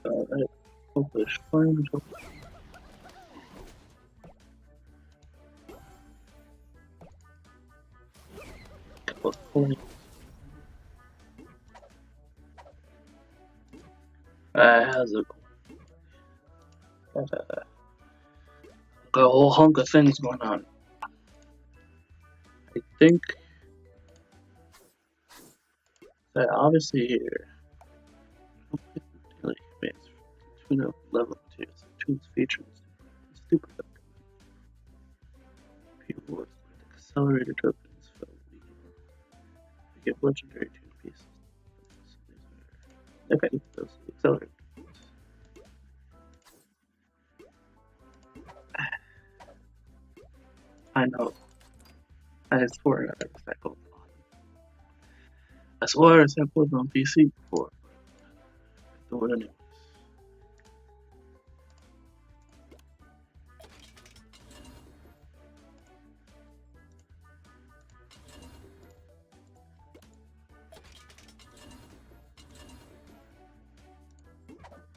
Alright. Hopefully it's fine. Couple of coins. How's it going? Got a whole hunk of things going on. I think that obviously here, like, it's tune up level 2, so tunes features. Stupor. People with accelerator tokens, so we get legendary tune pieces. Okay, those accelerator. I know. I swear I recycled. I swear I sampled on PC before. Do it anyways.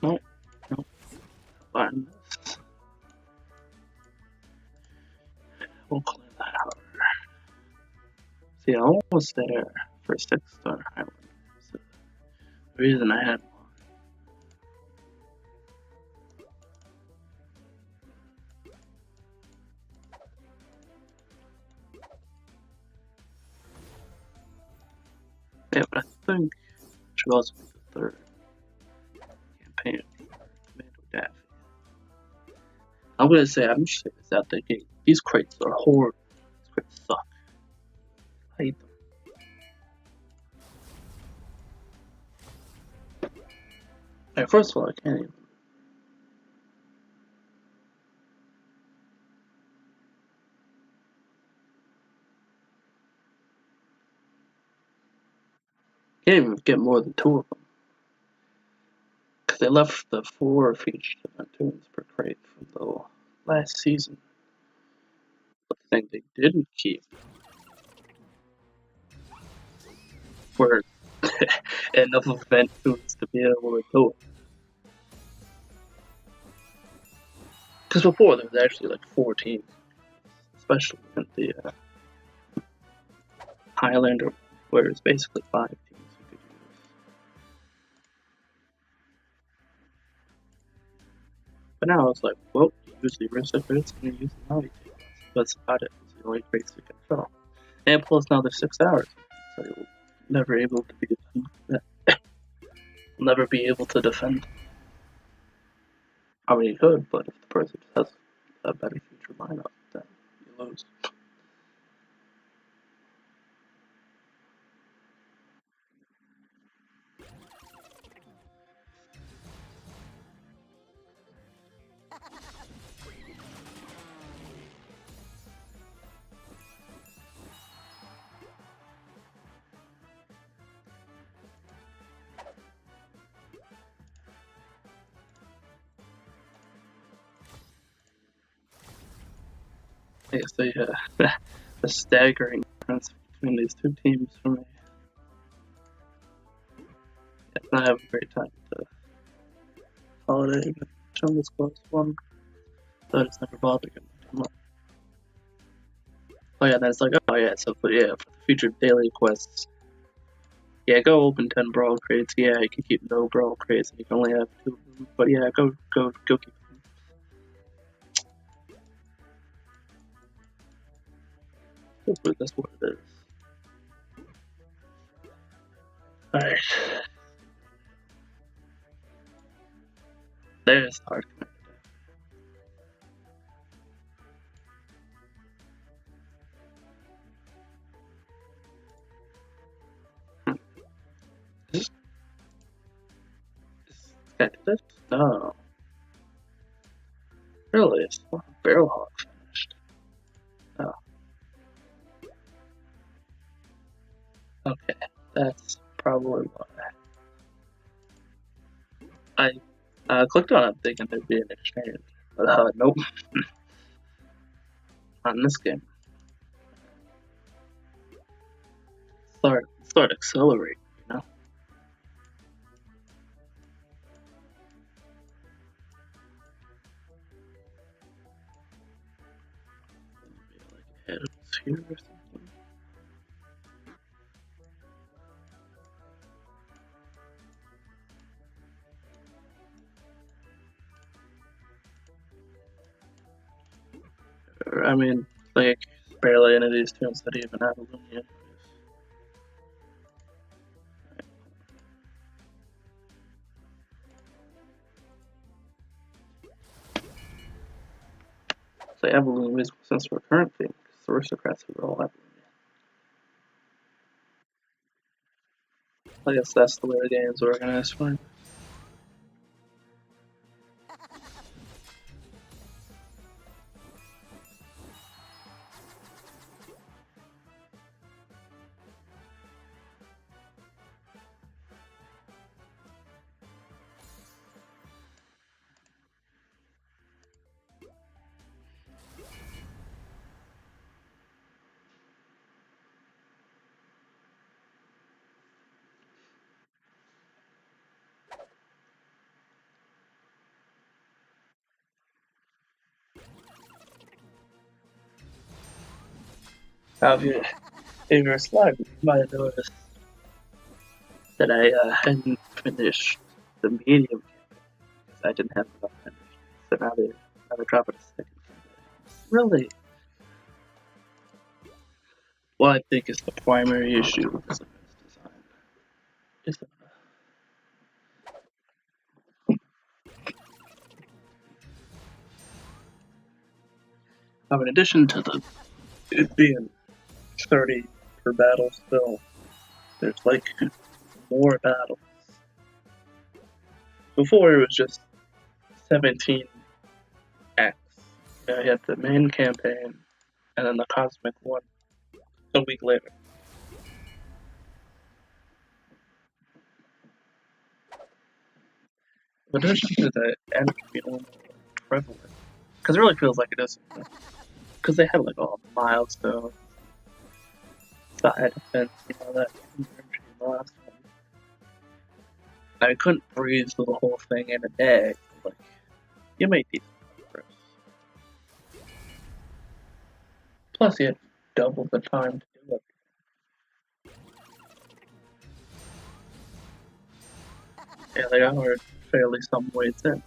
Nope. Nope. Fine. We'll clean that out. See, I'm almost there for 6-star Highland. So the reason I had one. Yeah, but I think it should also be the 3rd campaign for Commando Daffy. I'm gonna say, I'm just saying this out the gate. These crates are horrible. These crates suck. I hate them. Like, first of all, I can't even. Can't even get more than 2 of them. Because they left the 4 featured event tunes per crate from the last season. But the thing they didn't keep were enough event tunes to be able to do it. Because before there was actually like 4 teams, especially in the Highlander, where it's basically 5 teams you could use. But now it's like, well, you use the Arista crates and you use the Naughty teams. That's about it. It's the only crates you can fill. And plus now there's 6 hours, so you'll never able to be never be able to defend. I mean, you could, but if the person just has a better future lineup, then you lose. Yeah, so yeah, the staggering difference between these 2 teams for me. Yeah, I have a great time with the holiday event. Jungle's close one, so I just never bothered getting too much. Oh yeah, then it's like, oh yeah, so for the future daily quests, yeah, go open 10 brawl crates. Yeah, you can keep no brawl crates, and you can only have 2 of them. But yeah, go keep them. That's what it is. Alright. There's the hard command. This guy did this? No. Really? It's Barrel Hog finished. Oh. Okay. That's probably why. I clicked on it thinking there'd be an exchange. But nope. Not in this game. Start accelerating, you know? sure. I mean, like, barely any of these tunes that even have a Looney. So Evolution is since we're current thing, because the aristocrats are all Evolution. I guess that's the way the game's organized, fine. Now, if you're slugged, you might have noticed that I hadn't finished the medium campaign because I didn't have enough energy. So now they're dropping a second campaign. Really, what I think is the primary issue with this event's design is that in addition to it being 30 per battle still, there's like more battles. Before it was just 17 acts. You had the main campaign and then the cosmic one a week later. In addition to the energy being a little more prevalent, because it really feels like it is. Because they had like all milestones, side events, that energy in the last one. I couldn't breeze through the whole thing in a day. Like, you made decent progress. Plus, you had double the time to do it. Yeah, they are fairly some ways in.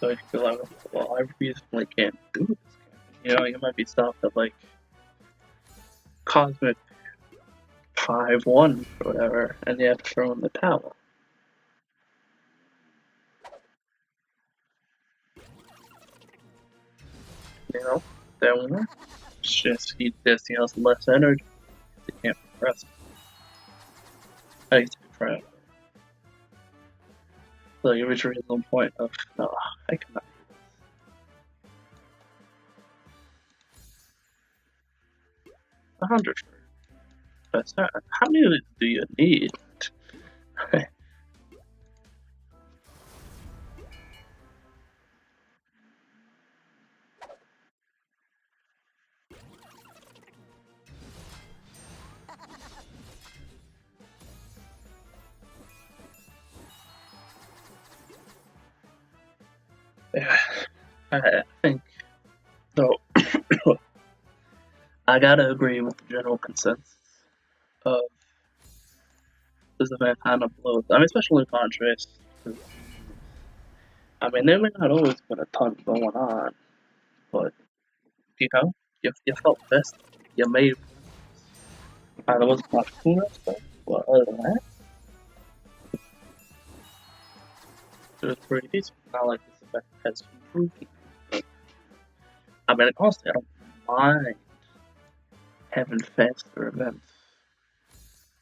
So you feel like, well, I reasonably can't do this campaign. You might be stopped at like Cosmic 5-1 or whatever, and you have to throw in the towel. Then just he just has less energy. They can't progress. I used to be proud. So you reach a reasonable point of, no, I cannot do this. 100 for best. How many do you need? Yeah, I think, though, I gotta agree with the general consensus of this event kind of blows. I mean, especially Contrast. I mean, there may not always been a ton going on, but you felt best. You made. There wasn't much cooler stuff, but other than that, it was pretty decent. Not like this event has improved. But, I mean, honestly, I don't mind having faster events.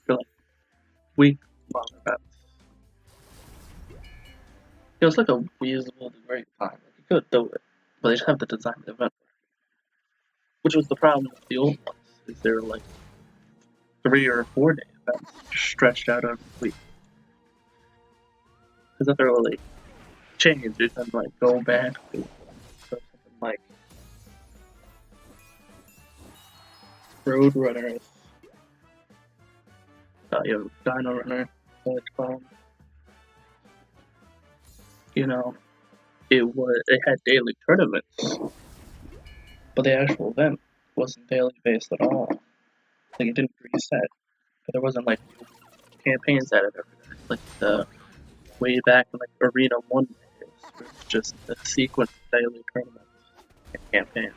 They're like week-long events. It was like a reasonable degree of time. Like, you could do it, but they just have to design the event. Which was the problem with the old ones, is they were like 3 or 4 day events stretched out over the week. Because if they're really changed, you can like go back to something like Road Runners. You have Dino Runner, it had daily tournaments, but the actual event wasn't daily based at all. Like it didn't reset. There wasn't like campaigns added every day. Like the way back in like Arena 1 days, it was just a sequence of daily tournaments. campaign.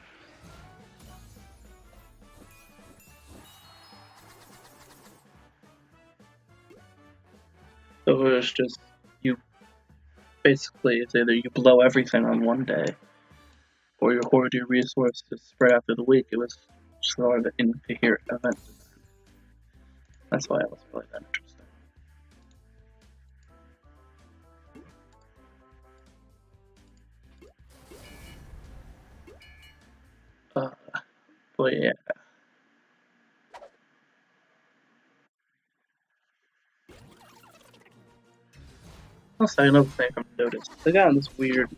So it was just, you basically, it's either you blow everything on one day, or you hoard your resources spread out through the week. It was sort of an incoherent event. That's why it was really that interesting. But yeah. Also, another thing I've noticed, they got this weird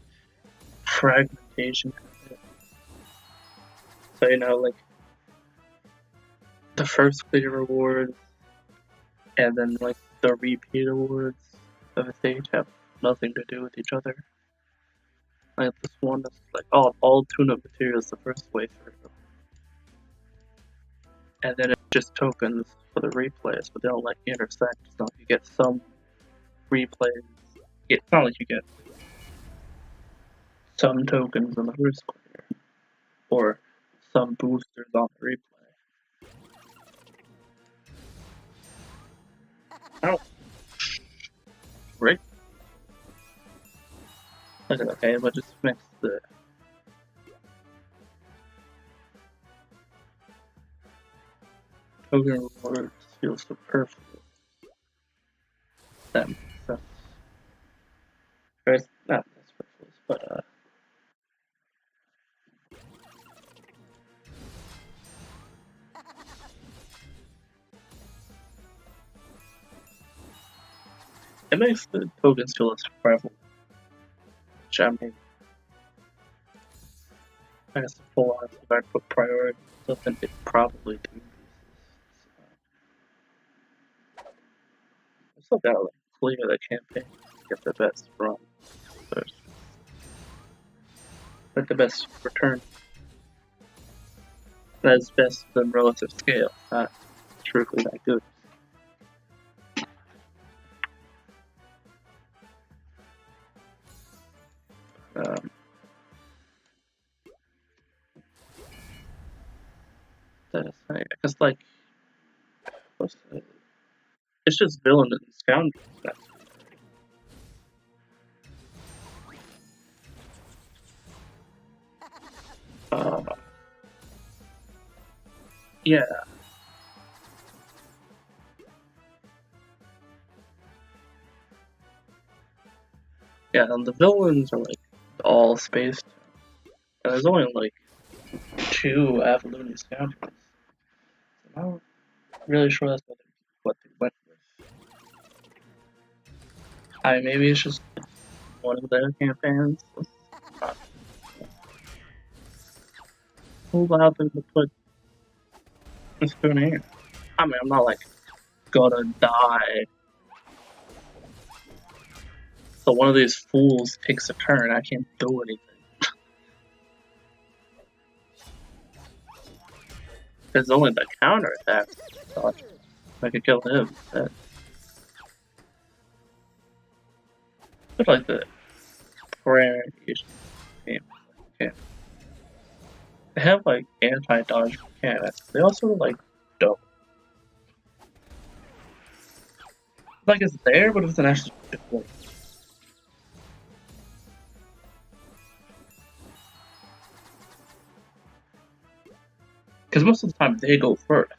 fragmentation. So, you know, like, the first clear rewards, and then, like, the repeat awards of the stage have nothing to do with each other. Like, this one is like, oh, all tune-up materials the first way through. And then it's just tokens for the replays, but they don't, like, intersect. So you get some replays. It's not like you get some tokens in the first clear, or some boosters on the replay. I don't. Right? Like, okay, but just mix the token rewards feels superfluous. That makes sense. Or it's not superfluous, but it makes the tokens feel less prevalent. Which I mean, I guess the full odds if I put priority stuff in, it probably do. I still gotta like clear the campaign to get the best run first. Like the best return. That's best than relative scale, not truly that good. Um, that's I guess like what's the, it's just villain and scoundrels. That's uh, yeah, yeah. And the villains are like all spaced, and there's only like two Looney scoundrels. So I'm not really sure that's what they went with. I mean, maybe it's just one of their campaigns. Not who allowed them to put a spoon here? I mean, I'm not like gonna die. So one of these fools takes a turn. I can't do anything. There's only the counter attack. So I could kill him. But like the prayer game. Okay. They have like anti-dodge mechanics. They also like don't. Like it's there, but it doesn't actually deploy. Because most of the time they go first.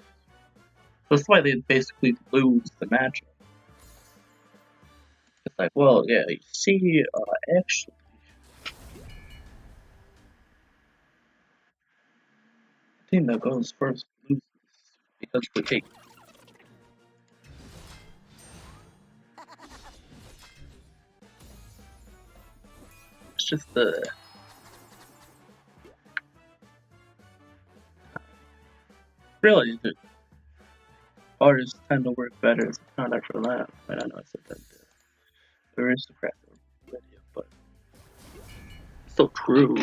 So that's why they basically lose the matchup. It's like, well, yeah, you see, actually, the team that goes first loses because we take. It's just the. Really, the artists tend to work better as a counter for that. I don't know, I said that the aristocrat video, but it's still true.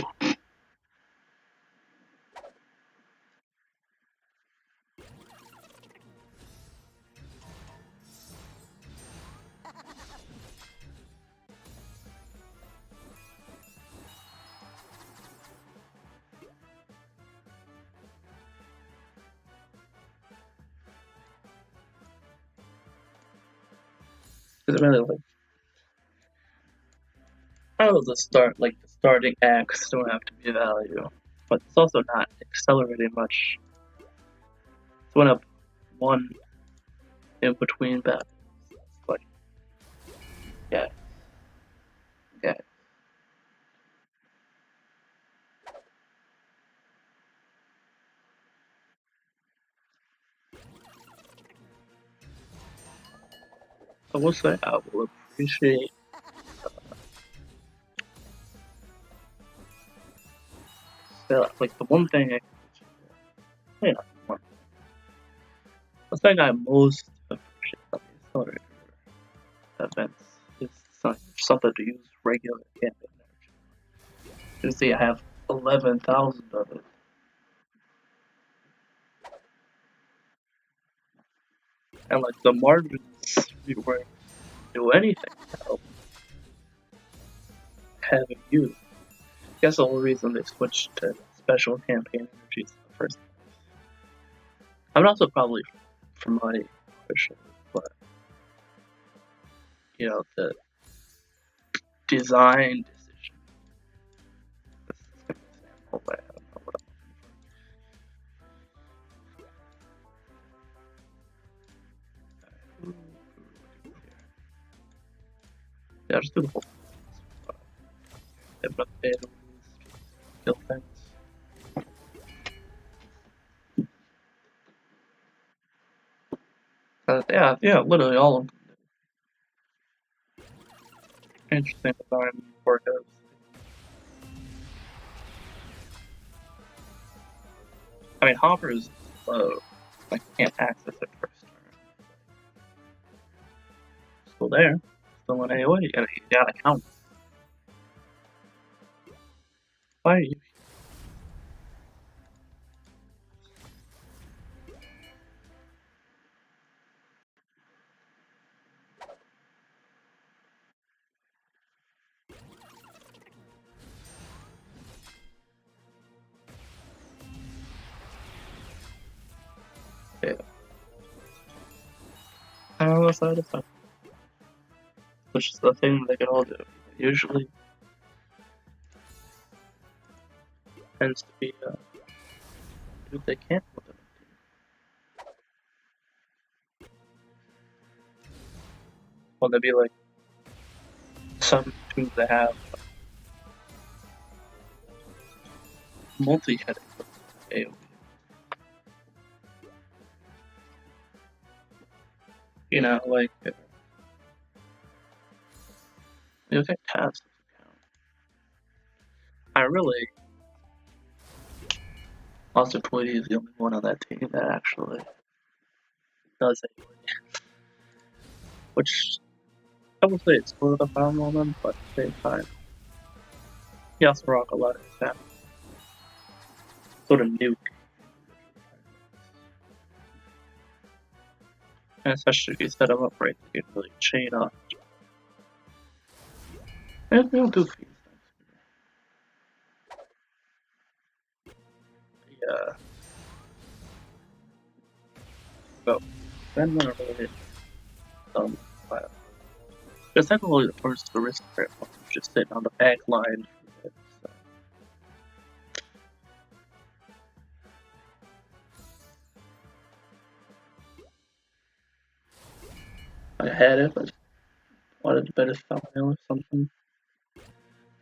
Because really, like, I don't know, the starting acts don't have to be value, but it's also not accelerating much. It's went up one in between battles. It's like, yeah, yeah. I will say I will appreciate like the one thing yeah, one, the thing I most appreciate about the accelerator events is something to use regular campaign energy. You see, I have 11,000 of it, and like the margins we were do anything to help having used. I guess the only reason they switched to special campaign energies in the first place. I'm also probably for money, partially, but you know the design decision. This is an example, but I don't know what I'm looking for. Yeah, just do the whole thing. But they kill things. Yeah, literally all of them. Interesting design work of. I mean, Hopper is slow. Like, you can't access it first turn. Still there. Still in AOA. You gotta count. Why are you? Yeah. I don't know side effect. Which is the thing they can all do. Usually tends to be if they can't with them. Well, they'd be like some teams that have multi-heading AoE. You know, like you think tabs count. I really also Twitty is the only one on that team that actually does it. Which I would say it's sort of a foul moment, but at the same time, he also rock a lot of stats. Sort of nuke. And especially if you set him up right, you can really chain up. And they'll do fees. Yeah. So, then when I really file. Because technically the first aristocrat was just sitting on the back line. So. I had it, but wanted a better thumbnail or something.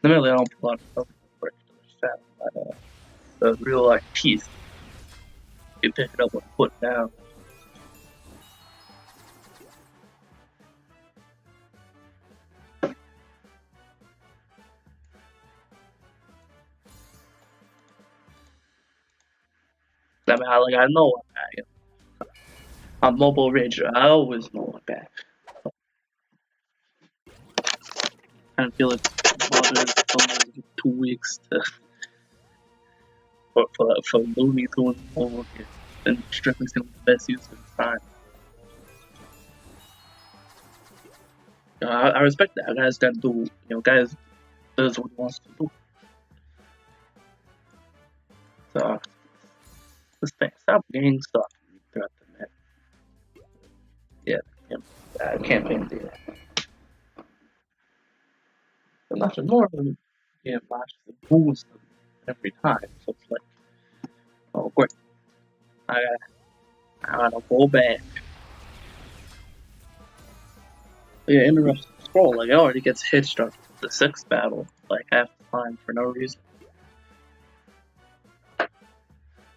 Normally I don't put a lot of stuff in the particular stat, but the real like piece, you pick it up and put it down. I mean, I know I'm Mobile Ranger. I always know what back. I feel like only 2 weeks to for Looney to unfold and Strickland's gonna be the best use of his time. I respect that. Guys gotta do, guys does what he wants to do. So this thing, stop getting stuff throughout the net. Yeah, campaign data. nothing more than being matches and boost them every time. So it's like, oh great, I gotta go back. But yeah, interesting scroll. Like it already gets hitched on the sixth battle like half the time for no reason.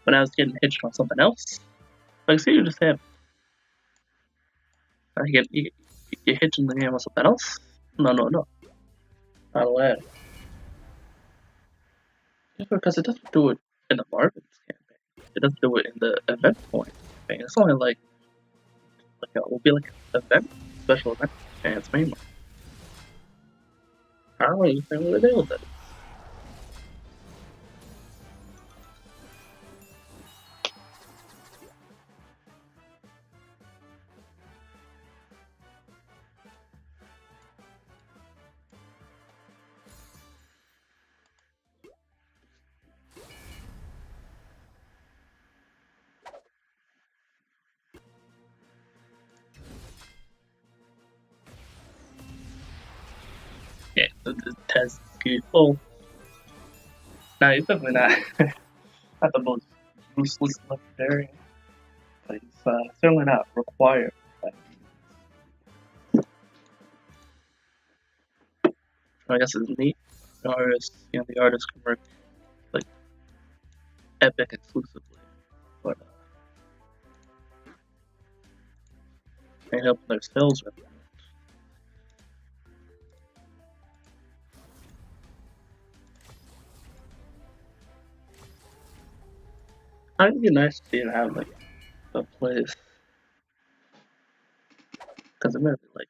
When I was getting hitched on something else, like see, you just have you hitching the game on something else. No, not allowed. Just because it doesn't do it in the Marvin's campaign. It doesn't do it in the event point campaign. It's only like it will be like an event, special event chance mainly. I don't really understand what the deal with it. Yeah, the test is good. Oh, no, he's definitely not the most useless legendary, but he's certainly not required. I guess it's neat. The artists can work like epic exclusively, but they help their skills with it. I think it'd be nice to see it have like a place because it might be like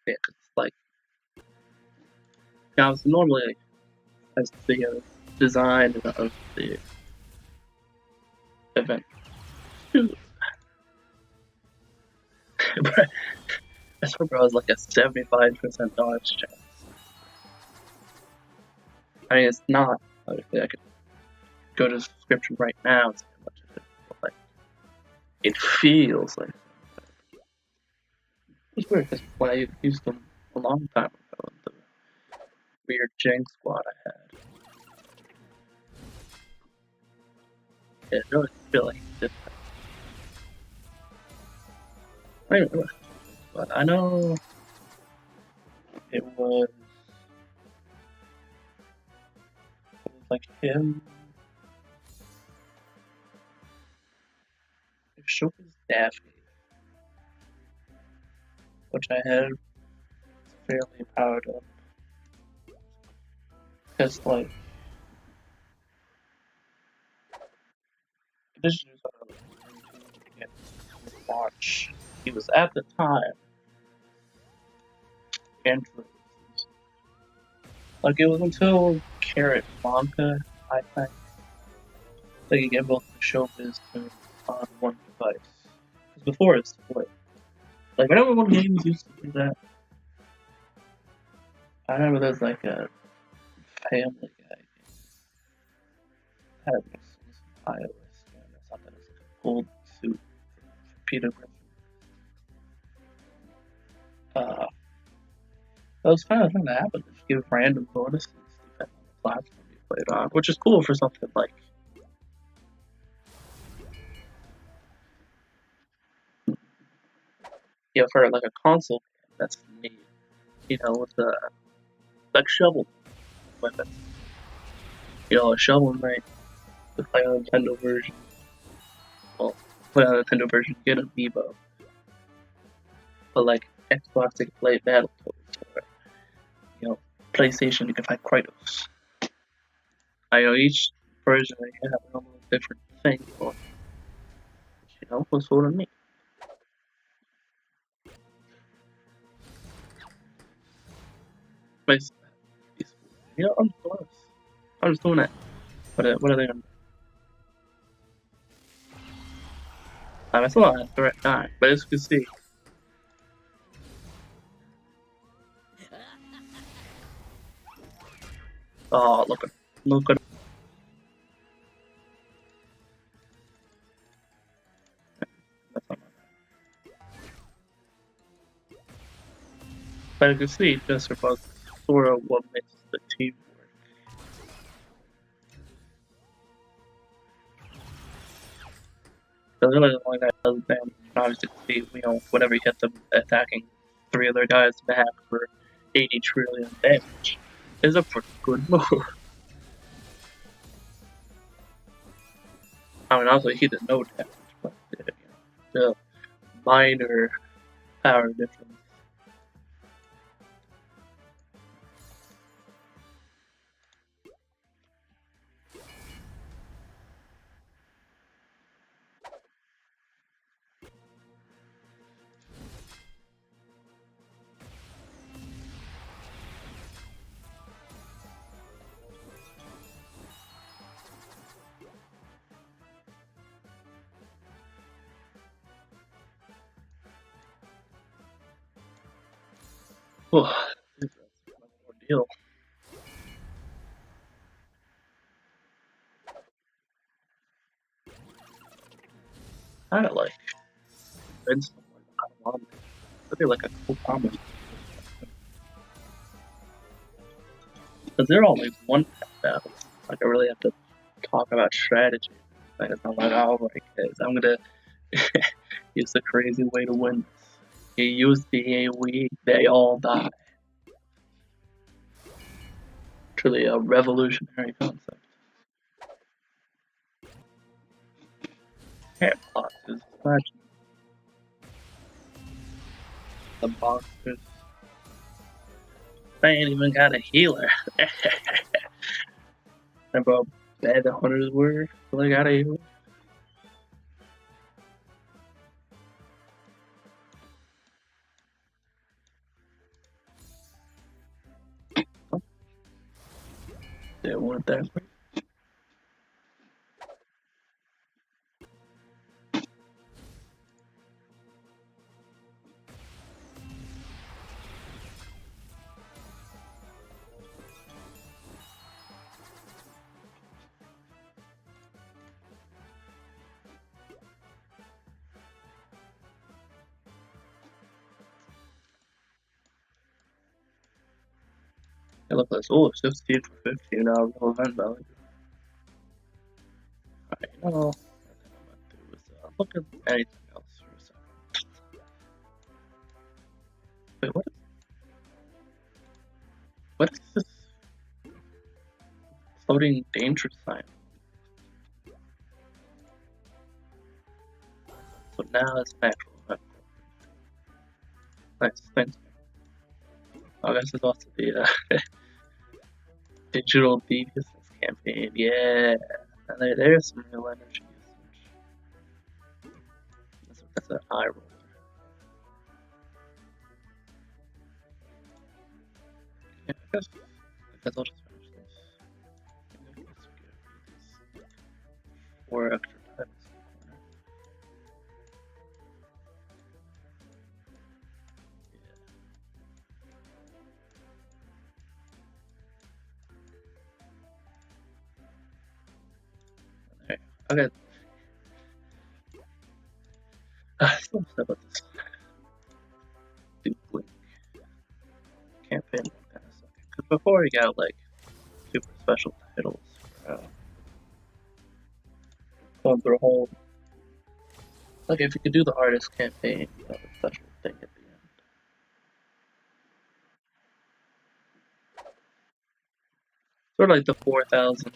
yeah, 'cause it's like it's normally as the design of the event. But I swear, bro, it was like a 75% dodge chance. I mean, it's not. Obviously, I could go to the description right now and see how much of it, but like, it feels like. It's weird because when I used them a long time ago, the weird Jang squad I had, it really feel like it did that. Anyway, but I know it was like him. It showed his Daffy, which I had fairly powered up. Because, like, this is what watch. He was at the time Andrew. Like, it was until Carrot Blanca, I think, that you get both the showbiz tunes on one device. Because before it's split. Like, whenever one games used to do that, I remember there's like a Family Guy game. Had an exclusive iOS game or something. It's like a gold suit for Peter Griffin. That was kind of the thing that happened. Just give random bonuses depending on the platform you played on, which is cool for something like. For like a console game, that's neat. With the like shovel weapons. A shovel knight with like a Nintendo version. Well, play on a Nintendo version, get an amiibo. But like Xbox, you can play Battletoads. Or, PlayStation, you can find Kratos. I know each version they have a little different thing, but was sort of neat. But I'm close. I'm just doing it. What are they gonna do? I still not at the right time, but as you can see. Oh, look at. That's not but as you can see, just about sort of what makes the team work. Because really the only guy that does damage, obviously, see, whenever you hit them attacking 3 other guys back for 80 trillion damage, is a pretty good move. I mean, obviously he did no damage, but the minor power difference. Oh, that's an ordeal. I like Vince. I don't know. That'd be like a cool comedy. Because they're always one tap battles. Like I really have to talk about strategy. Like it's not like, oh my guys, I'm gonna use the crazy way to win this. You use the AoE, they all die. Truly a revolutionary concept. Hair boxes, imagine the boxers. They ain't even got a healer. Remember how bad the hunters were? So they got a healer. They weren't that great. Hey, look at this. Oh, it's 15 for 15 now. Real event value. Alright, you know, what I'm gonna do is look at anything else for a second. Wait, what is this floating danger sign? So now it's natural. Nice, thanks. Oh, this is also the digital deviousness campaign. Yeah, and there's some real energy usage. That's an eye roller. Yeah, I guess I'll just finish this. I guess we get these 4 extra times. Yeah. Okay. I still upset about this Duke campaign. Because before you got like super special titles for going through a whole. Like if you could do the hardest campaign, you have a special thing at the end. Sort of like the 4,000.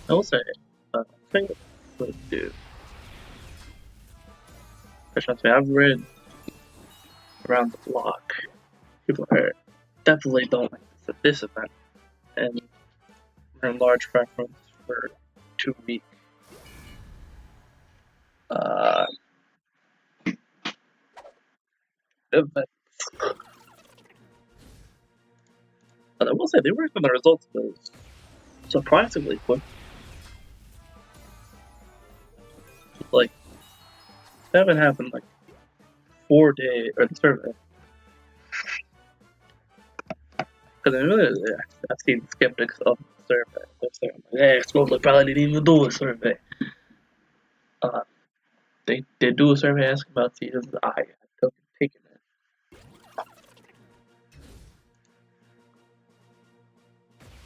I will say, thing that I could do. Trust me, I've read around the block. People are definitely don't like this event, and we're in large preference for 2 week. Event. But I will say they worked on the results surprisingly quick. Like, they haven't happened like 4 days or the survey. Because I know I've seen skeptics of the survey. They're saying, hey, Scopely probably didn't even do a survey. They did do a survey asking about seasons. I took taken it.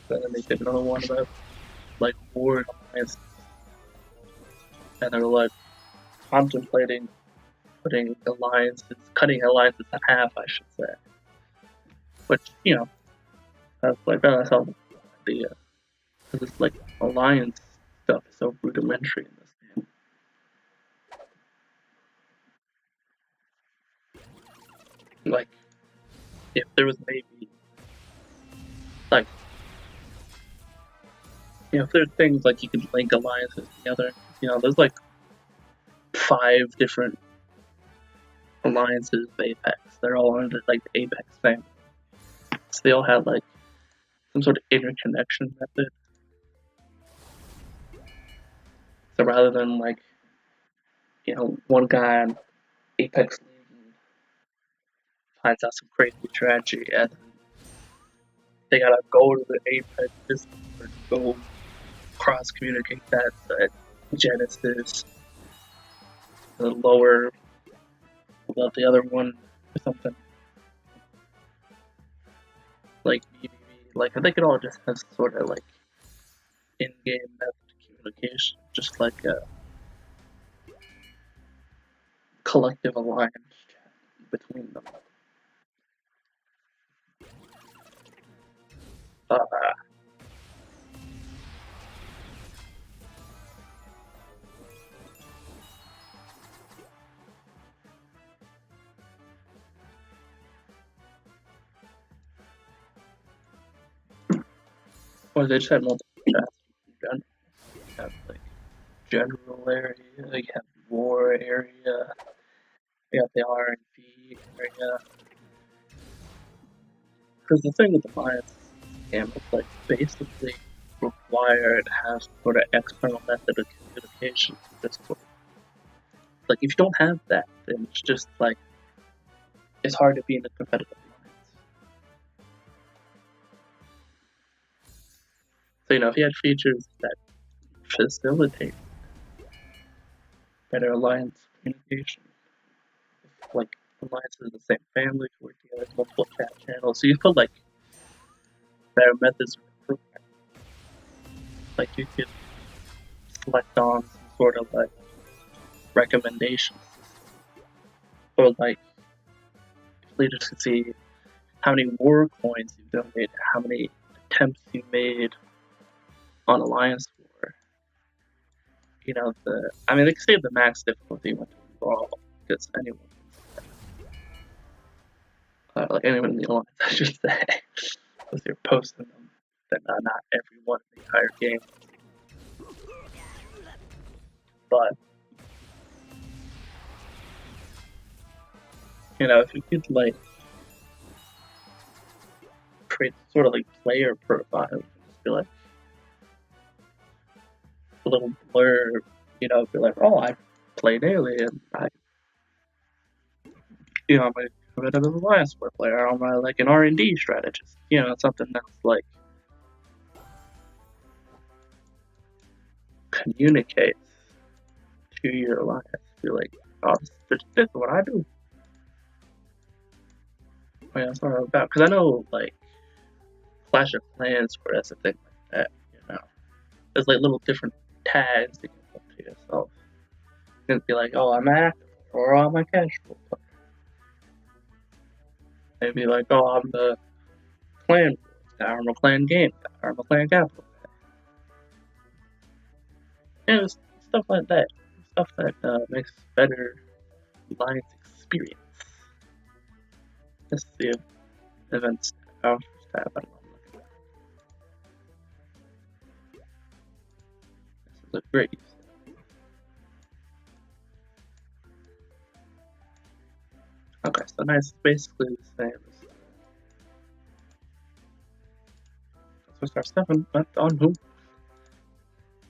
And then they did another one about like war alliances. And they're like contemplating putting alliances, cutting alliances in half, I should say. Which, you know, that's like that's how the idea. Because it's like alliance stuff is so rudimentary in this game. Like, if there was maybe like, you know, if there's things like you could link alliances together, you know, there's like 5 different alliances of Apex. They're all under like the Apex family. So they all have like some sort of interconnection method. So rather than like, you know, one guy on Apex League finds out some crazy strategy and they gotta go to the Apex Discord, go cross communicate that to Genesis, the lower about the other one or something. Like like I think it all just has sort of like in-game method communication, just like a collective alliance chat between them. Or they just have multiple chats in general. You have like general area, you have war area, you have the R&D area. Because the thing with the Alliance game is like basically required to have some sort of external method of communication with Discord. Like if you don't have that, then it's just like it's hard to be in a competitive alliance. So you know, if you had features that facilitate better alliance communication, like alliances in the same family to work together, multiple chat channels, so you put like better methods of improvement. Like you could select on some sort of like recommendations, or like leaders could see how many war coins you've donated, how many attempts you made on Alliance War. You know, I mean, they can save the max difficulty when brawl, because anyone like anyone in the Alliance, I should say, because you're posting them, then not everyone in the entire game. But, you know, if you could, like, create sort of like player profile, just be like, a little blurb, you know, be like, oh, I play daily, and I'm a competitive Alliance War player, I'm like an R&D strategist, you know, something that's like communicates to your Alliance. You're like, oh, this is what I do. Yeah, that's what I'm about. Because I know, like, Clash of Clans, where that's a thing like that, you know. There's like little different tags that you can put to yourself. You can be like, oh, I'm active, or oh, I'm a casual player. Maybe like, oh, I'm the clan guy, or I'm a clan game guy, or I'm a clan capital guy. Yeah, just stuff like that. Stuff that makes better Lions experience. Let's see if events tab. I don't know. This is a great use. Okay, so nice, basically the same as Superstar 7, but on who?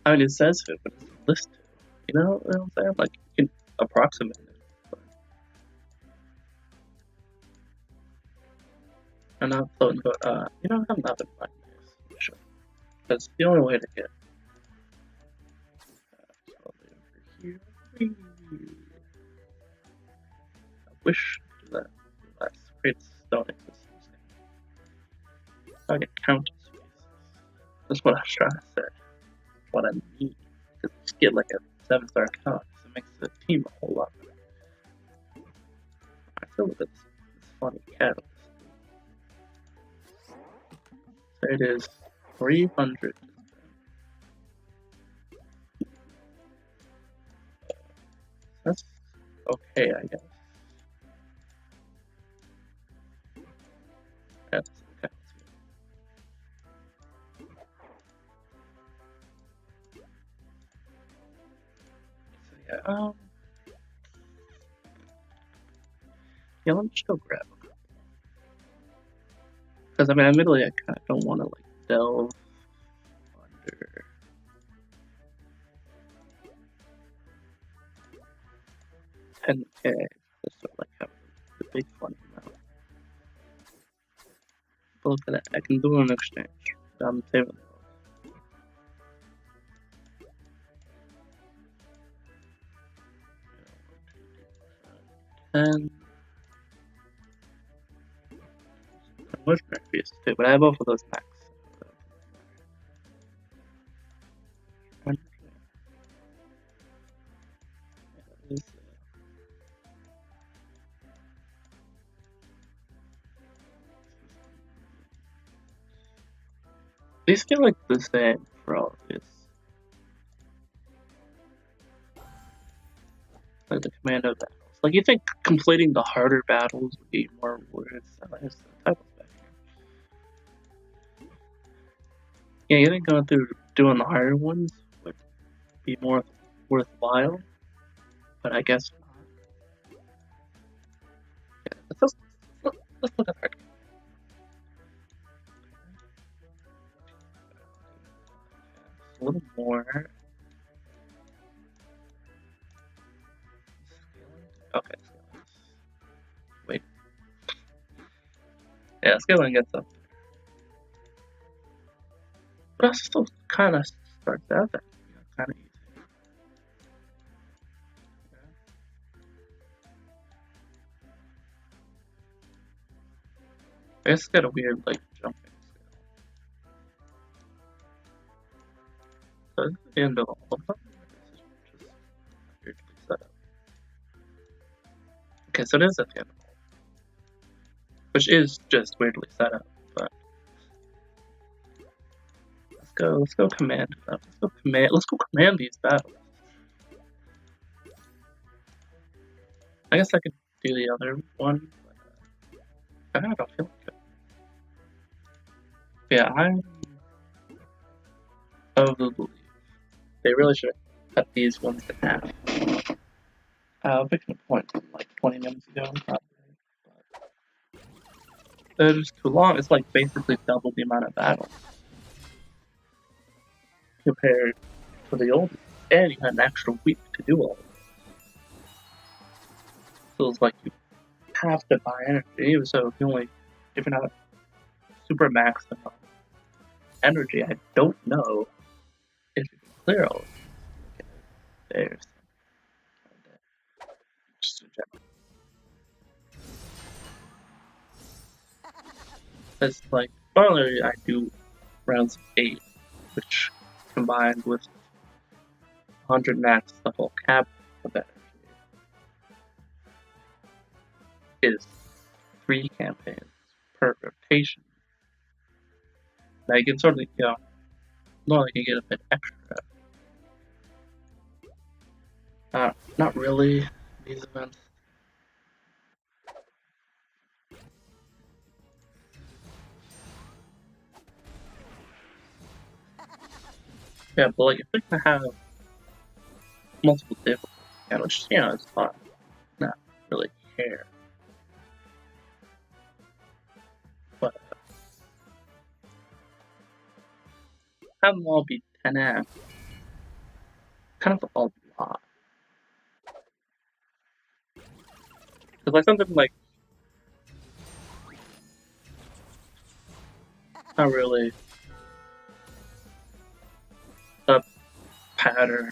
I mean, it says who, but it's listed. You know what I'm saying? Like, you can approximate it. But I'm not floating, but, you know, I'm not been finding this. Sure. That's the only way to get. So over here. I wish that last great stone existence. I can count spaces. That's what I was trying to say. What I need. Because just get like a 7-star count. So it makes the team a whole lot better. I feel like this funny catalyst. So it is 300. That's okay, I guess. That's okay. So yeah, yeah, let me just go grab a couple. Because I mean, admittedly, I kind of don't want to like delve under 10k. Just sort of like have the big funny amount. But look at that, I can do an exchange. I'm saving those. And conversion fees too, but I have both of those max. And, yeah, these feel like the same for all of these. Like the Commando battles. Like, you think completing the harder battles would be more rewarded? So there's the titles back here. Yeah, you think going through doing the harder ones would be more worthwhile? But I guess not. Yeah, let's look at hard. A little more. Okay, scaling. Wait. Yeah, scaling gets up. But it still kind of starts out that kind of easy. I guess it's got a weird like jumping scale. So this is the end of all of them. This is just weirdly set up. Okay, so it is at the end of all, which is just weirdly set up. But let's go command them. Let's go command these battles. I guess I could do the other one. But, I don't feel like it. Yeah, I'm of the belief they really should have cut these ones in half. I was making a point like 20 minutes ago, probably. But they're just too long. It's like basically double the amount of battles compared to the old. And you had an extra week to do all of it. So it's like you have to buy energy. So if you're not super maxed on energy, I don't know if you can clear all of it. There's just in general. It's like normally I do rounds of 8, which combined with 100 max the whole cap of energy is 3 campaigns per rotation. Now you can sort of, normally you get a bit extra Not really. These events. Yeah, but like if they're gonna have multiple difficulties, yeah, which it's fine. Not really care. But have them all be 10F. Kind of a lot. Cause like something like not really a pattern.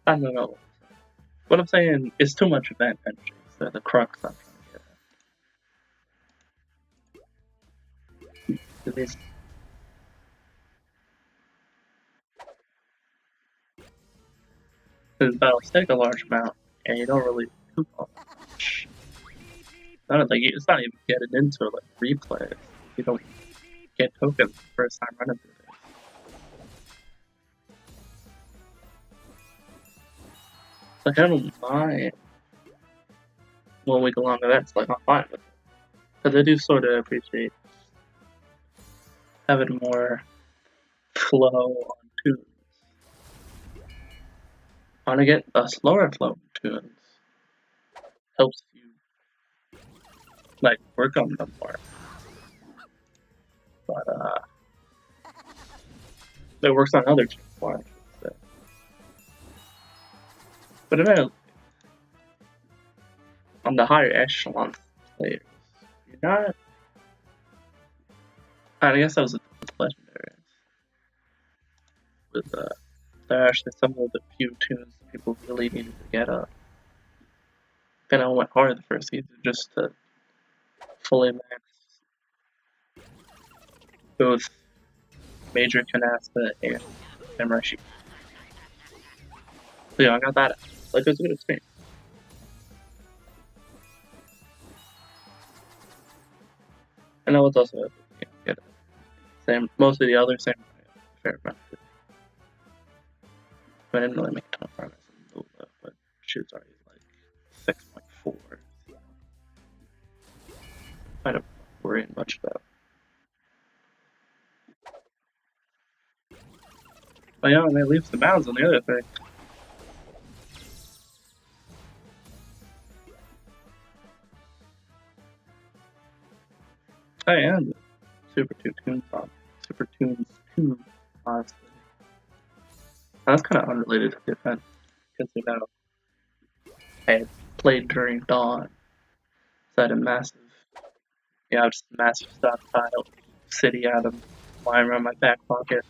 I don't know. What I'm saying is too much event energy. So the crux I'm trying to get at. These battles take a large amount, and you don't really do much. I don't think it's not even getting into like replays. You don't get tokens the first time running through this. Like I don't mind when we go on events. Like I'm fine with it, because I do sort of appreciate having more flow on tunes. I want to get a slower flow on tunes. Helps you like work on them more. But it works on other tunes more. I should say. But eventually, on the higher echelon players, you're not. I guess that was with legendaries. With there are actually some of the few tunes people really needed to get up. And I went hard the first season just to fully max both Major Canasta and Emrashi. So yeah, I got that. Like it was a good experience. And I was also able to get it. Same, mostly the other same fair amount. But I didn't really make a ton of progress in Lula, but she was already like 6.4. So I don't worry much about. But yeah, and they leaves the mounds on the other thing. I am the Super Tunes on Super Tunes 2, honestly. That's kind of unrelated to the event, because I had played during Dawn, so I had a massive, just a massive stockpile City Atom lying around my back pocket.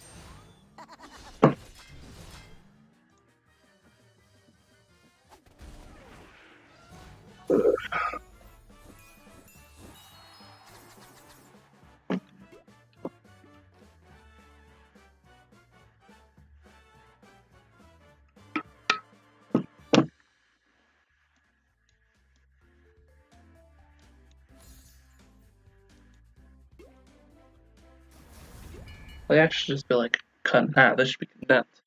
They actually just be like cut in half. This should be condensed.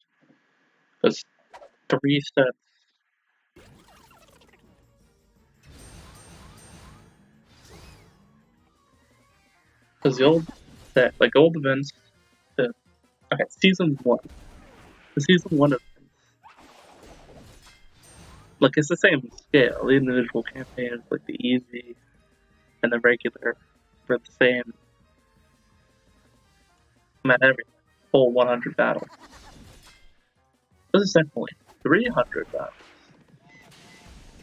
Because 3 sets. Because the old set, like old events, okay, season 1. The season 1 events, like it's the same scale. The individual campaigns, like the easy and the regular, were the same. At everything. Full 100 battles. This is definitely 300 battles.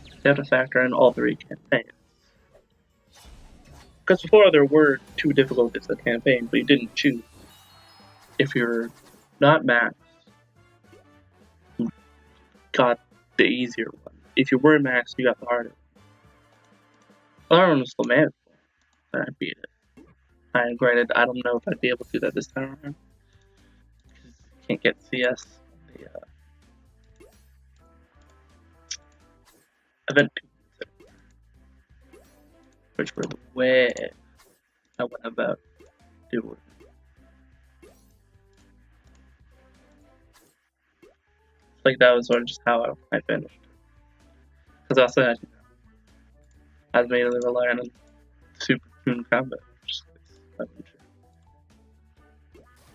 You have to factor in all 3 campaigns. Because before there were 2 difficulties a campaign, but you didn't choose. If you're not maxed, you got the easier one. If you were maxed, you got the harder one. The harder one was still manageable, and I beat it. And granted, I don't know if I'd be able to do that this time around. Because you can't get CS on the event 2, which were the way I went about doing. Like that was sort of just how I finished. Because also I was mainly relying on super tune combat.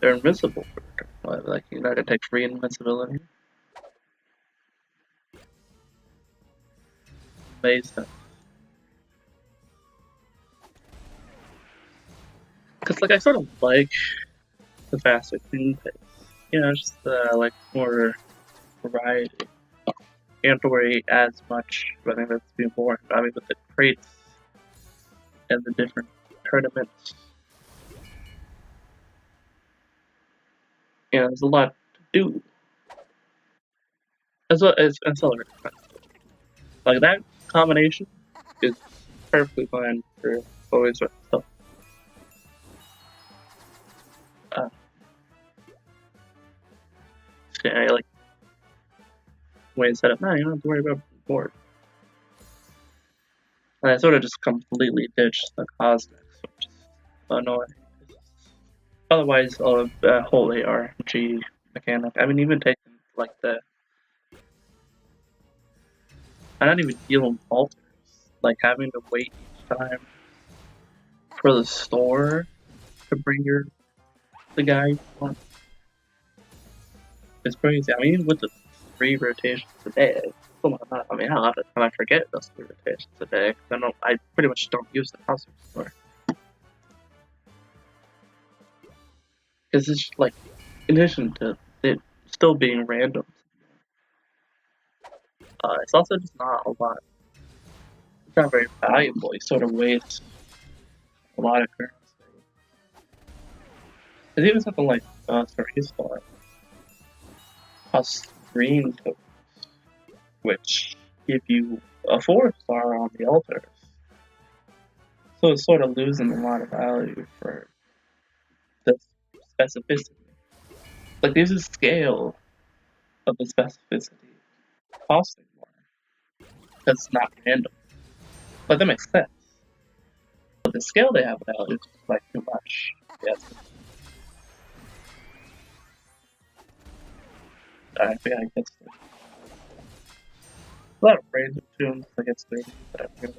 They're invincible for a turn. Like you're not gonna take free invincibility. Amazing. Because like I sort of like the faster tune pace. You know, just like more variety. You don't have to worry as much. I think that's be more. I mean, with the crates and the different tournaments, you know, there's a lot to do. As well as Accelerator. Like that combination is perfectly fine for always stuff. Uh, yeah, like way set up. No, you don't have to worry about board. And I sort of just completely ditched the cosmics, which is annoying. Otherwise, a whole ARG mechanic. I mean, even taking like I don't even dealing alters. Like having to wait each time for the store to bring the guy you want. It's crazy. I mean, even with the 3 rotations a day, I mean, how often can I forget those 3 rotations a day? I pretty much don't use the cosmic store. Because it's like, in addition to it still being random, it's also just not a lot. It's not very valuable. You sort of waste a lot of currency. Because even something like Respawn costs green tokens, which give you a 4-star on the altars. So it's sort of losing a lot of value for the specificity. Like there's a scale of the specificity costing more. That's not random. But that makes sense. But the scale they have now is like too much. Yes. I think I guess a lot of random tunes I guess 30 that I've heard.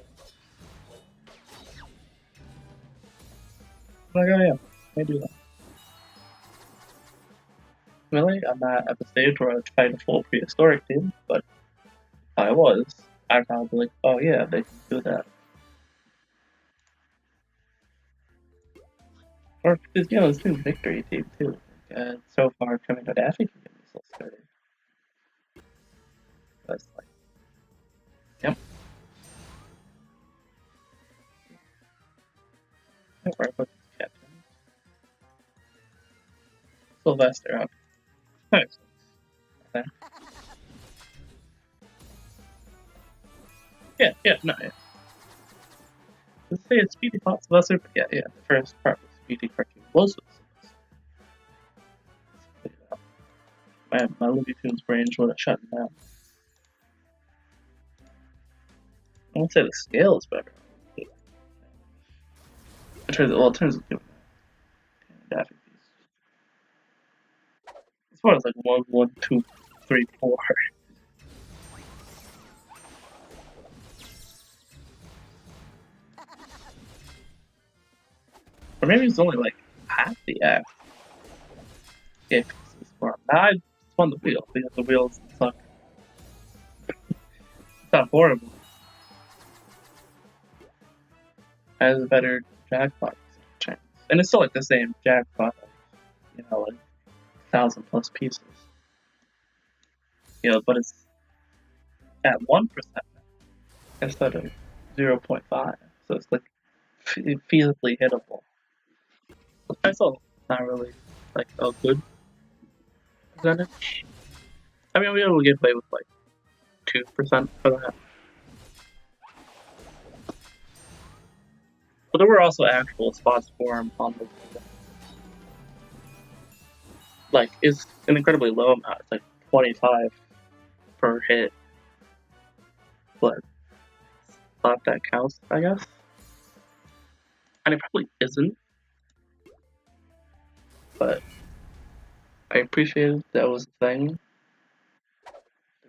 Like, oh yeah, I do that. Really? I'm not at the stage where I try to full prehistoric team, but if I was, I'd probably be like, oh yeah, they can do that. Or, because, you know, it's new victory team too. So far, Commando Daffy can get me so sturdy. That's like, yep. Don't worry about these captains. Sylvester up. Nice. Okay. Yeah, no, yeah. Let's say it's Speedy Pot Sylvester, but yeah, the first part was Speedy Cartoon was with Sylvester. My Looney Tunes range would have shut down. I won't say the scale is better. In terms of doing Daffy piece. As far as like 1, 2, 3, 4. Or maybe it's only like half the act. Yeah, now I spun the wheel because the wheels suck. It's not horrible. It has a better jackpot chance. And it's still like the same jackpot, you know, like 1,000+ pieces. You know, but it's at 1% instead of 0.5. So it's like feasibly hittable. I still not really like a good percentage. I mean, we will get away with like 2% for that. But there were also actual spots for him on the like it's an incredibly low amount. It's like 25 per hit, but not that counts, I guess. And it probably isn't, but I appreciated that was a thing.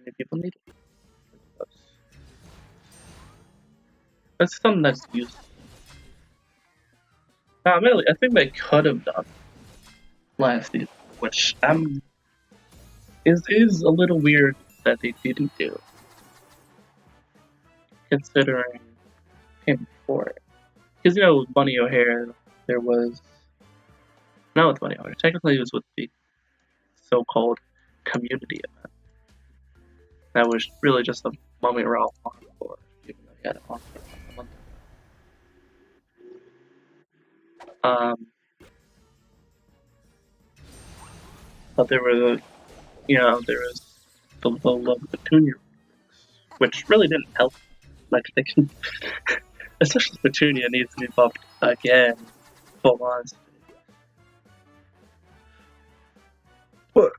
many people need it. That's something that's used. Really, I think they could have done last season, which is a little weird that they didn't do, considering him before it. Because with Bunny O'Hare, there was not with Bunny O'Hare. Technically, it was with the so-called community event. That was really just a Mummy Ralph encore, even though he had it on for a month ago. But there were there was the Lola Petunia, which really didn't help. Like they can, especially Petunia needs to be buffed again, full on. But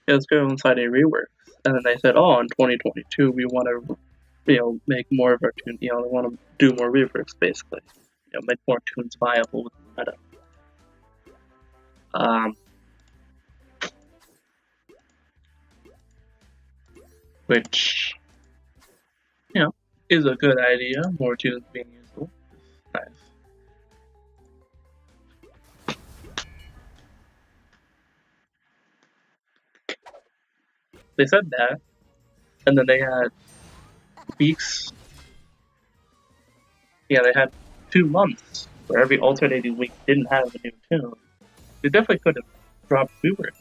let's go inside a rework, and then they said, "Oh, in 2022, we want to, make more of our tune. They want to do more reworks, basically. Make more tunes viable with the meta." Which, is a good idea. More tunes being useful. Nice. They said that, and then they had weeks. Yeah, they had 2 months where every alternating week didn't have a new tune. They definitely could have dropped reworks.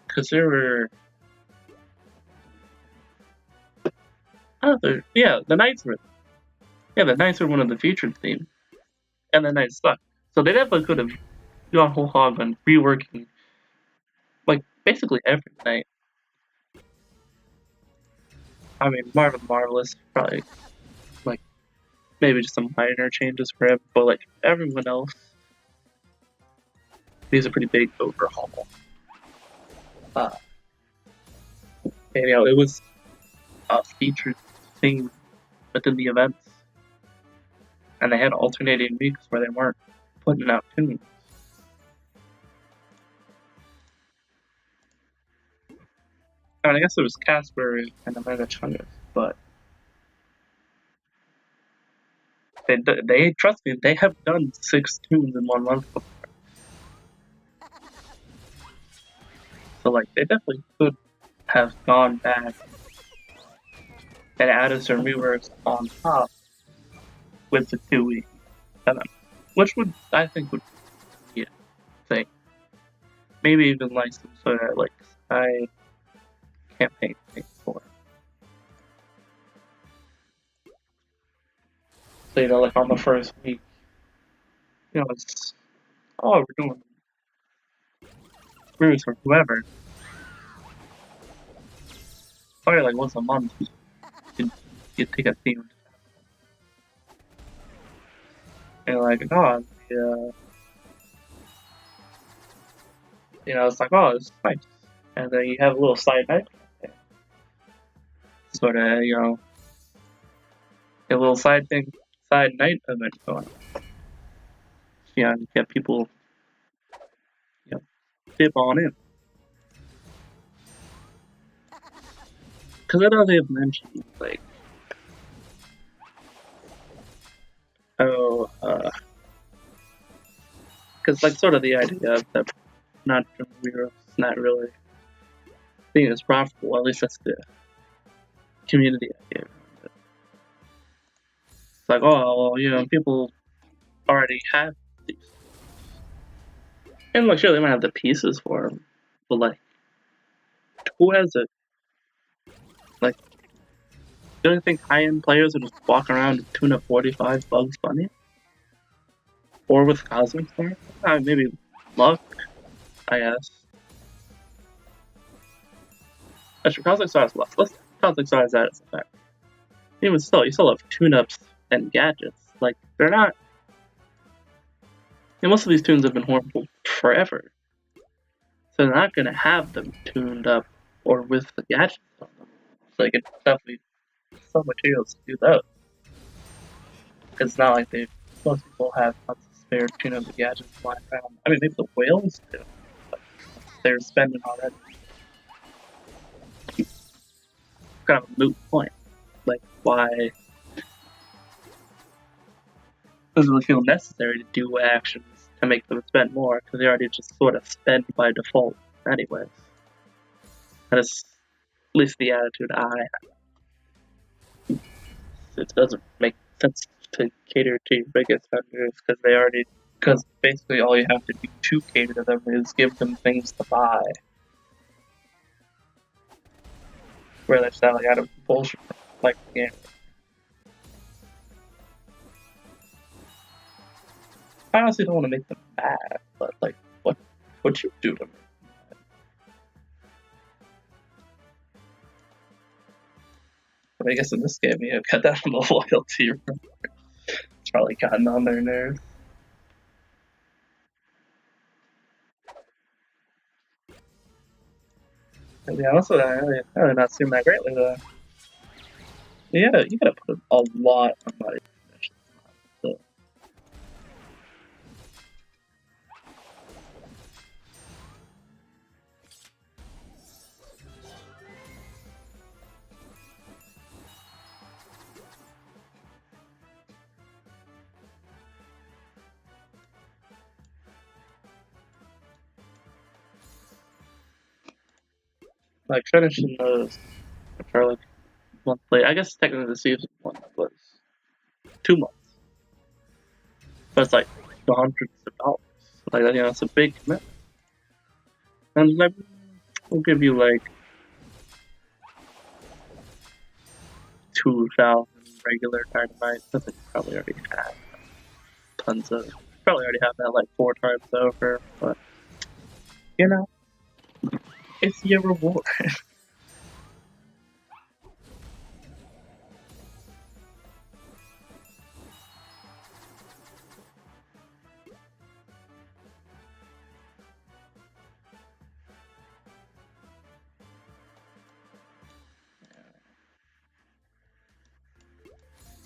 Because there were. The Knights were. Yeah, the Knights were one of the featured themes. And the Knights sucked. So they definitely could have gone whole hog on reworking, like, basically every night. I mean, Marvin Marvelous, probably, like, maybe just some minor changes for him, but, like, everyone else, these are pretty big overhaul. And, it was a featured theme within the events. And they had alternating weeks where they weren't putting out tunes. I mean, I guess it was Casper and Omega Chungus, but they trust me, they have done 6 tunes in 1 month before. So, like, they definitely could have gone back and added some reworks on top with the 2-week event, which I think would be a thing. Maybe even like some sort of like side campaign thing for it. So, like on the first week, it's we're doing reworks for whoever. Probably like once a month you take a theme. And like, oh, it's like, oh, it's nice. And then you have a little side night campaign. Sort of, a little side night event going. And get people, dip on in. Because I know they've mentioned, like, because, like, sort of the idea of that not really being as profitable, at least that's the community idea. It's like, oh, well, people already have these. And, like, sure, they might have the pieces for them, but, like, who has it? Like, do you think high-end players would just walk around and tune up 45 Bugs Bunny? Or with Cosmic Star? Maybe luck, I guess. Actually, Cosmic Star is luck. Cosmic Star is that as a fact. Even still, you still have tune-ups and gadgets. Like, they're not... most of these tunes have been horrible forever. So they're not going to have them tuned up or with the gadgets on them. So it's definitely some materials to do that. Because it's not like most people have tons of fair tune of the gadgets flying around. I mean, maybe the whales do, but they're spending already. Kind of a moot point. Like, why doesn't it feel necessary to do actions to make them spend more? Because they already just sort of spend by default, anyways. That is at least the attitude I have. It doesn't make sense to cater to your biggest vendors because basically all you have to do to cater to them is give them things to buy. Where they're selling out of bullshit like the game. I honestly don't want to make them mad, but like, what'd you do to me? But I guess in this game, you cut down on the loyalty. It's probably gotten on their nerves. To be honest with you, I really not seem that greatly though. You gotta put a lot of money in missions. So. Like finishing those for like monthly. I guess technically the season one was 2 months, but it's like hundreds of dollars. Like it's a big commitment. And like, we'll give you like 2,000 regular dynamite. I think you probably already have tons of. Probably already have that like 4 times over, but it's your reward.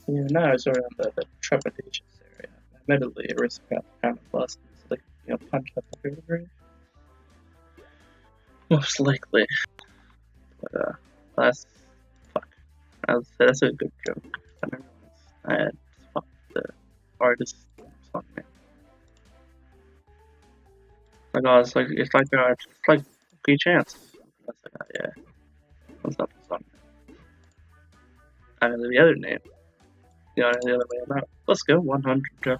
Now I sort of the trepidatious area. Admittedly, it risks got kind of busted, so they punch up the river. Most likely. But that's fuck. That's a good joke. I had fucked the artist on me. Like it's like a chance. That's like yeah. That's not the song. I mean the other name. The other way around. Let's go 100. No,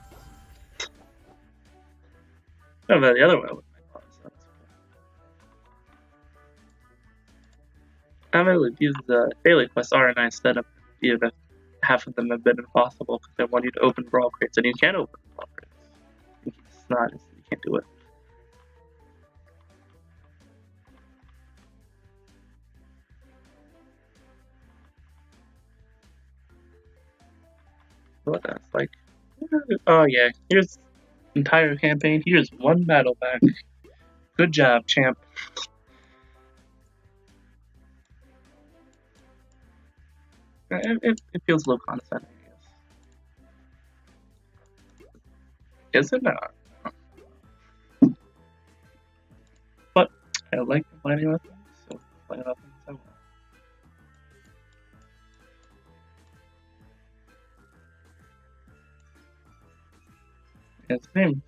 but the other way. I mean, these daily quests are a nice setup, even if half of them have been impossible because they want you to open brawl crates, and you can't open brawl crates. It's not, you can't do it. What that's like? Oh yeah, here's entire campaign. Here's one battle back. Good job, champ. It feels a little condescending, I guess. Is it not? But I like playing with them, so play with them as I want. His name's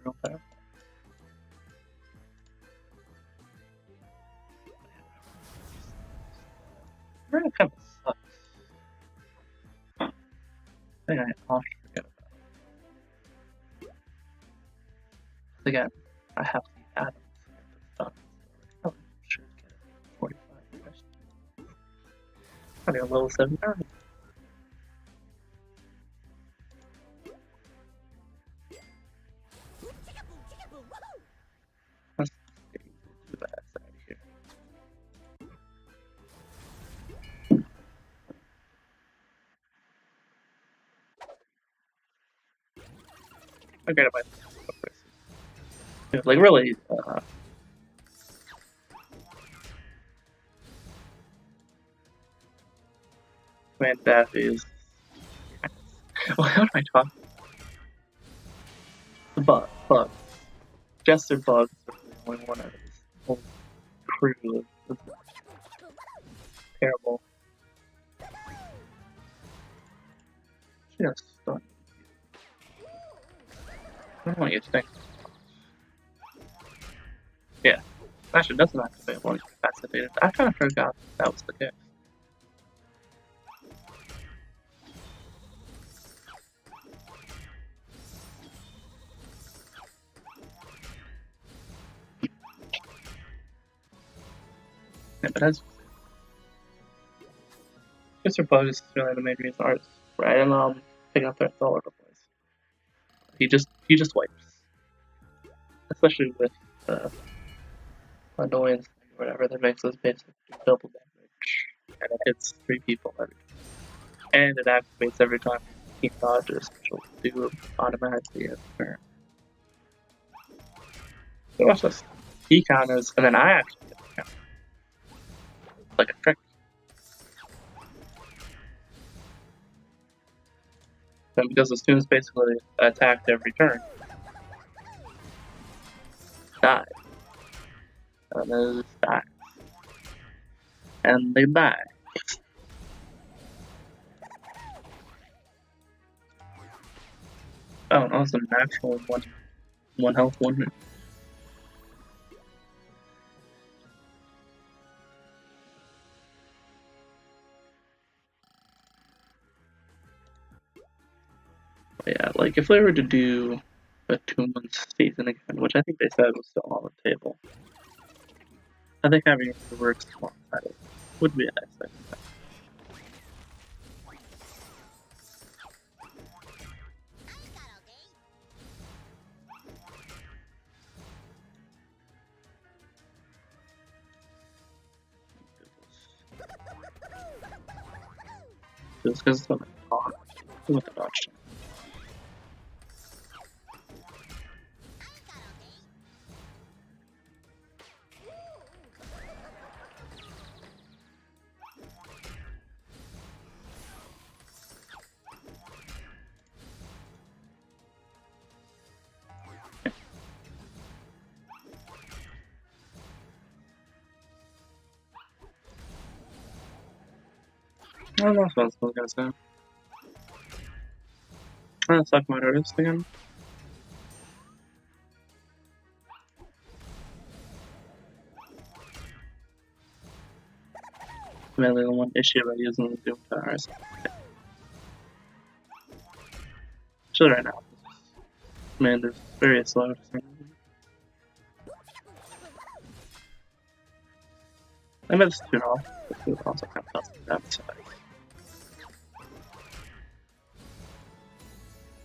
real fast. Really kind of sucks. I think I often forget about it. Again, I have the atoms to I'm sure to get 45 questions. I got level 7 now. Let's do that side here. I got it by like really man, Daffy is well, how do I talk? The bug. Jester Bug's really the only one out of this whole crew that's terrible. Just stun. I don't want you to think. Yeah. Actually, it doesn't activate once you're passivated. I kind of forgot that was the case. Yeah, but as Mr. Bug is really the main reason artists, right? And picking up threats all over the place. He just wipes, especially with annoyance or whatever that makes us basically do double damage, and it hits 3 people every time, and it activates every time he dodges, which will do automatically every turn. So watch this. He counters, and then I actually get the counter, like a trick. And because the students basically attacked every turn, die, and then it just dies, and they die. Oh, no, it's a natural one health, 1 hit. But yeah, like if they were to do a 2-month season again, which I think they said was still on the table, I think having it works alongside it would be a nice thing. Just because it's on the top with the dodge. I don't know what I was gonna say. I'm gonna suck my artist again. Mainly the one issue about using the Doom powers. So right now, man, is very slow. I mean, it's 2 off. The 2 also kind of tough that side.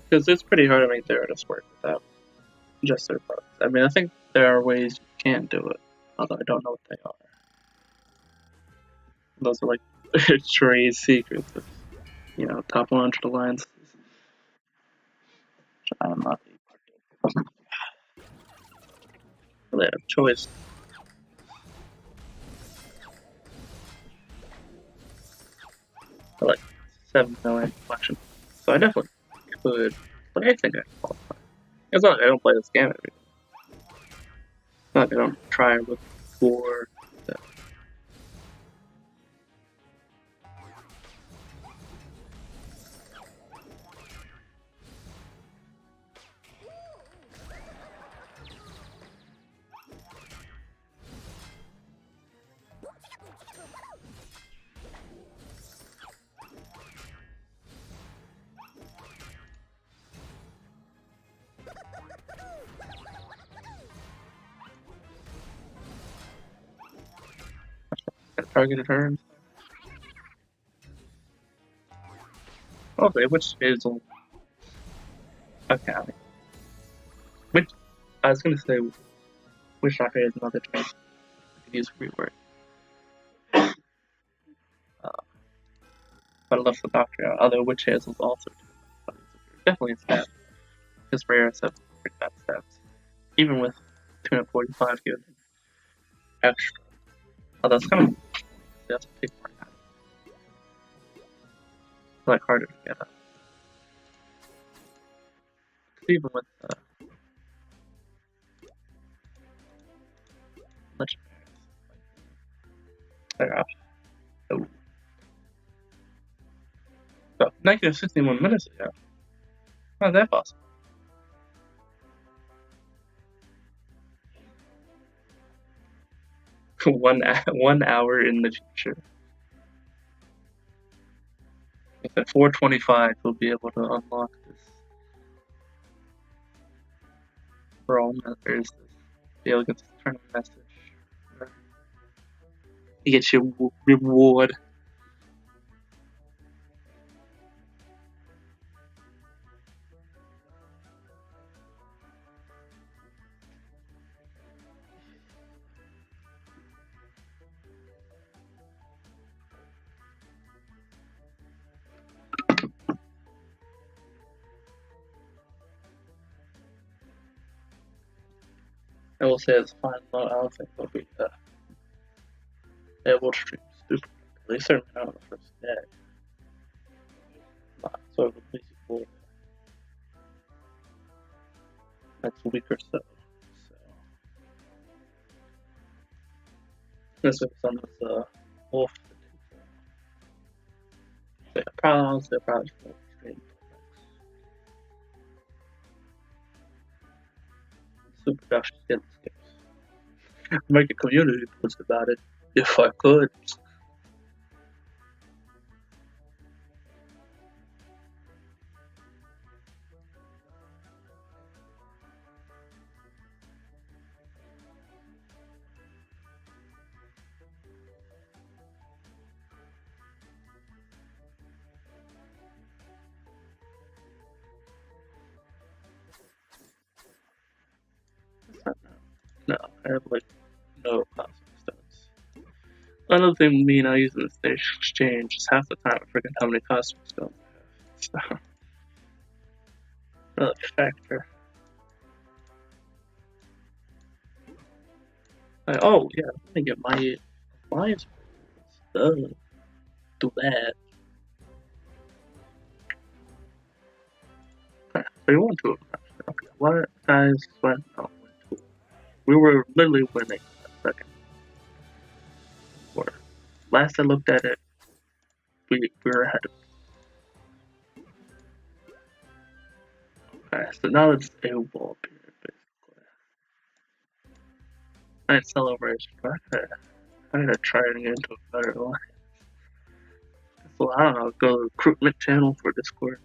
Because it's pretty hard to make their artists work without just their bugs. I mean, I think there are ways you can do it, although I don't know what they are. Those are like trade secrets of, top 100 alliances. I'm not really out of choice. I like 7 million collection, so I definitely could, but I think I can qualify. It's not like I don't play this game every day. It's not like I don't try and look for that. Targeted turns. Okay, which is okay. Which I was gonna say, which doctor is another term I could use for reword. But I love the doctor. Other witch hazels also do. Definitely a stat. Because rares have pretty bad stats. Even with 245 given extra. Although it's kind of that's a big part now. It's like harder to get up. Even with Legendary. Oh. So, negative 61 minutes ago. How's that possible? one hour in the future. At 4:25, we'll be able to unlock this. For all members, be able to get this tournament message. You get your reward. I will say it's fine, but I don't think they'll be able to stream Stupor. At least certainly not on the first day. So it'll be for next week or so. This week's on this wolf. So yeah, probably won't stream. Super Dash skins. Make a community post about it if I could. No, I have like no cosmic stones. Another thing me not using the station exchange is half the time I forget how many cosmic stones I have. So another factor. Oh yeah, I'm gonna get my alliance done. Do that. 3-1-2. Okay, what guys went out? We were literally winning that second. Or last I looked at it, we were ahead. Okay, so now it's a wall period, basically. Nice celebration. I gotta try and get into a better line. So I don't know, go to the recruitment channel for Discord.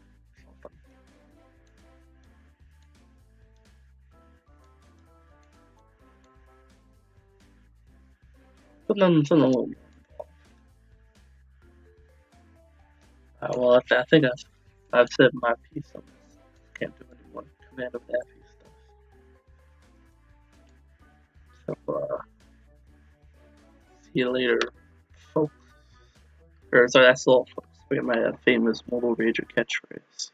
Something a little more involved. Well, I think I've said my piece on this. Can't do any more Commando Daffy stuff. So, see you later, folks. Or sorry, that's all, folks. We got my famous Mobile Rager catchphrase.